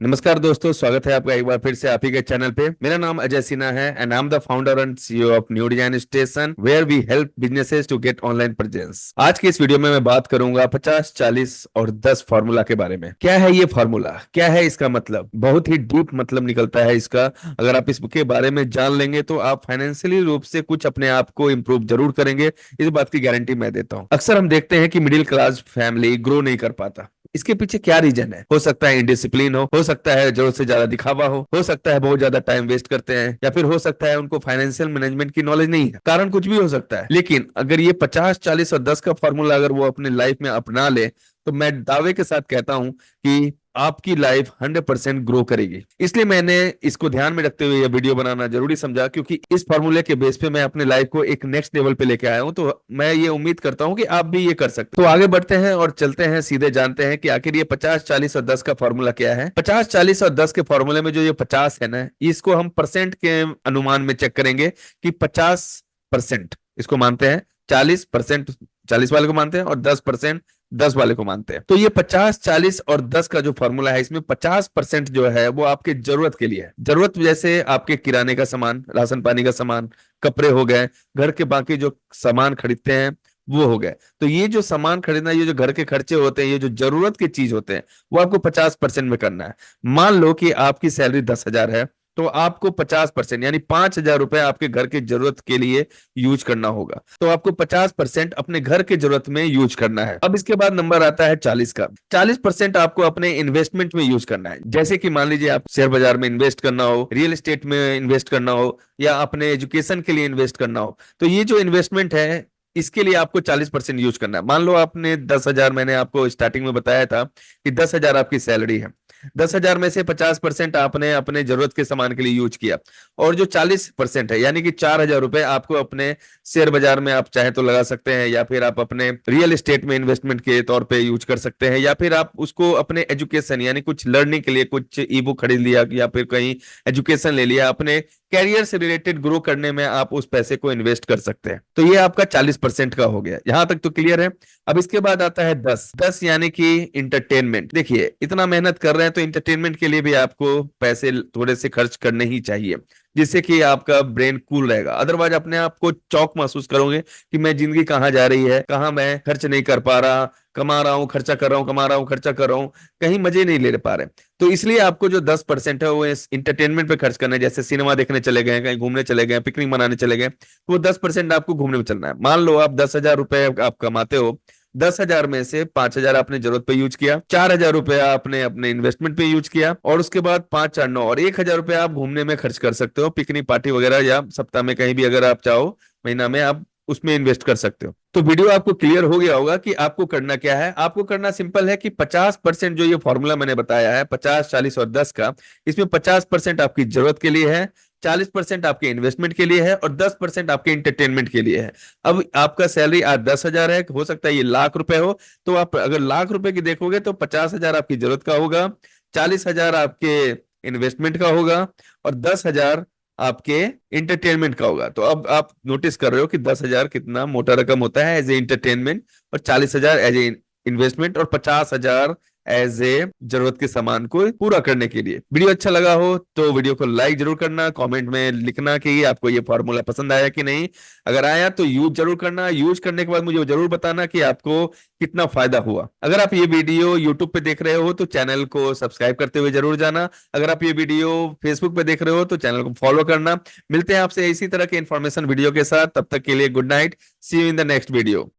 नमस्कार दोस्तों, स्वागत है आपका एक बार फिर से आप ही के चैनल पे। मेरा नाम अजय सिन्हा है and I am the founder and CEO of New Design Station where we help businesses to get online presence. आज की इस वीडियो में मैं बात करूंगा 50, 40 और 10 फार्मूला के बारे में। क्या है ये फार्मूला, क्या है इसका मतलब? बहुत ही डीप मतलब निकलता है इसका। अगर आप इसके बारे में जान लेंगे तो आप फाइनेंशियली रूप से कुछ अपने आप को इंप्रूव जरूर करेंगे, इस बात की गारंटी मैं देता हूँ। अक्सर हम देखते हैं कि मिडिल क्लास फैमिली ग्रो नहीं कर पाता। इसके पीछे क्या रीजन है? हो सकता है इनडिसिप्लिन हो सकता है जरूरत से ज्यादा दिखावा हो सकता है बहुत ज्यादा टाइम वेस्ट करते हैं, या फिर हो सकता है उनको फाइनेंशियल मैनेजमेंट की नॉलेज नहीं है। कारण कुछ भी हो सकता है, लेकिन अगर ये 50, 40 और 10 का फॉर्मूला अगर वो अपने लाइफ में अपना ले तो मैं दावे के साथ कहता हूं कि आपकी लाइफ 100% ग्रो करेगी। इसलिए मैंने इसको ध्यान में रखते हुए यह वीडियो बनाना जरूरी समझा, क्योंकि इस फॉर्मूले के बेस पे मैं अपने लाइफ को एक नेक्स्ट लेवल पे लेके आया हूं। तो मैं ये उम्मीद करता हूं कि आप भी ये कर सकते हैं। तो आगे बढ़ते हैं और चलते हैं, सीधे जानते हैं कि आखिर ये 50, 40 और 10 का फॉर्मूला क्या है। 50, 40 और 10 के फॉर्मूले में जो ये 50 है ना, इसको हम परसेंट के अनुमान में चेक करेंगे कि 50% इसको मानते हैं, 40% 40 वाले को मानते हैं और 10% 10 वाले को मानते हैं। तो ये 50, 40 और 10 का जो फॉर्मूला है, इसमें 50% जो है वो आपके जरूरत के लिए है। जरूरत जैसे आपके किराने का सामान, राशन पानी का सामान, कपड़े हो गए, घर के बाकी जो सामान खरीदते हैं वो हो गए। तो ये जो सामान खरीदना, ये जो घर के खर्चे होते हैं, ये जो जरूरत की चीज होते हैं, वो आपको 50% में करना है। मान लो कि आपकी सैलरी 10,000 है, तो आपको 50% यानी 5,000 रुपए आपके घर की जरूरत के लिए यूज करना होगा। तो आपको 50% अपने घर की जरूरत में यूज करना है। अब इसके बाद नंबर आता है 40 का। 40% आपको अपने इन्वेस्टमेंट में यूज करना है। जैसे कि मान लीजिए आप शेयर बाजार में इन्वेस्ट करना हो, रियल एस्टेट में इन्वेस्ट करना हो, या अपने एजुकेशन के लिए इन्वेस्ट करना हो। तो ये जो इन्वेस्टमेंट है, इसके लिए आपको 40% यूज करना है। मान लो आपने 10,000, मैंने आपको स्टार्टिंग में बताया था कि 10,000 आपकी सैलरी है। 10,000 में से 50% आपने अपने जरूरत के सामान के लिए यूज किया, और जो 40% है यानी कि 4,000 रुपए आपको अपने शेयर बाजार में आप चाहे तो लगा सकते हैं, या फिर आप अपने रियल एस्टेट में इन्वेस्टमेंट के तौर पे यूज कर सकते हैं, या फिर आप उसको अपने एजुकेशन यानी कुछ लर्निंग के लिए कुछ ई बुक खरीद लिया, या फिर कहीं एजुकेशन ले लिया, अपने कैरियर से रिलेटेड ग्रो करने में आप उस पैसे को इन्वेस्ट कर सकते हैं। तो ये आपका 40% का हो गया। यहां तक तो क्लियर है। अब इसके बाद आता है 10। 10 यानी कि इंटरटेनमेंट। देखिए, इतना मेहनत कर रहे हैं तो इंटरटेनमेंट के लिए भी आपको पैसे थोड़े से खर्च करने ही चाहिए, जिससे कि आपका ब्रेन कूल रहेगा। अदरवाइज अपने आप को चौक महसूस करोगे कि मैं जिंदगी कहाँ जा रही है, कहाँ मैं खर्च नहीं कर पा रहा, कमा रहा हूँ खर्चा कर रहा हूँ, कमा रहा हूँ खर्चा कर रहा हूँ, कहीं मजे नहीं ले पा रहे। तो इसलिए आपको जो 10% है वो इस इंटरटेनमेंट पे खर्च करना है। जैसे सिनेमा देखने चले गए, कहीं घूमने चले गए, पिकनिक मनाने चले गए, तो वो 10% आपको घूमने में चलना है। मान लो आप 10,000 रुपए आप कमाते हो, 10,000 में से 5,000 आपने जरूरत पे यूज किया, 4,000 रुपया आपने अपने इन्वेस्टमेंट पे यूज किया, और उसके बाद 5, 4, 9 और 1,000 रुपया आप घूमने में खर्च कर सकते हो, पिकनिक पार्टी वगैरह, या सप्ताह में कहीं भी अगर आप चाहो, महीना में आप उसमें इन्वेस्ट कर सकते हो। तो वीडियो आपको क्लियर हो गया होगा कि आपको करना क्या है। आपको करना सिंपल है कि 50% जो ये फॉर्मूला मैंने बताया है 50, 40 और 10 का, इसमें 50% आपकी जरूरत के लिए है, 40% आपके इन्वेस्टमेंट के लिए है, और 10% आपके इंटरटेनमेंट के लिए है। अब आपका सैलरी आज 10,000 है, हो सकता है ये लाख रुपए हो। तो आप अगर लाख रुपए की देखोगे तो 50,000 आपकी जरूरत का होगा, 40,000 आपके इन्वेस्टमेंट का होगा, और 10,000 आपके इंटरटेनमेंट का होगा। तो अब आप नोटिस कर रहे हो कि 10,000 कितना मोटा रकम होता है एज ए इंटरटेनमेंट, और 40,000 एज ए इन्वेस्टमेंट, और 50,000 एज ए जरूरत के सामान को पूरा करने के लिए। वीडियो अच्छा लगा हो तो वीडियो को लाइक जरूर करना, कमेंट में लिखना कि आपको ये फॉर्मूला पसंद आया कि नहीं। अगर आया तो यूज जरूर करना, यूज करने के बाद मुझे जरूर बताना कि आपको कितना फायदा हुआ। अगर आप ये वीडियो यूट्यूब पे देख रहे हो तो चैनल को सब्सक्राइब करते हुए जरूर जाना। अगर आप ये वीडियो फेसबुक पे देख रहे हो तो चैनल को फॉलो करना। मिलते हैं आपसे इसी तरह के इंफॉर्मेशन वीडियो के साथ, तब तक के लिए good night, see you in the next video.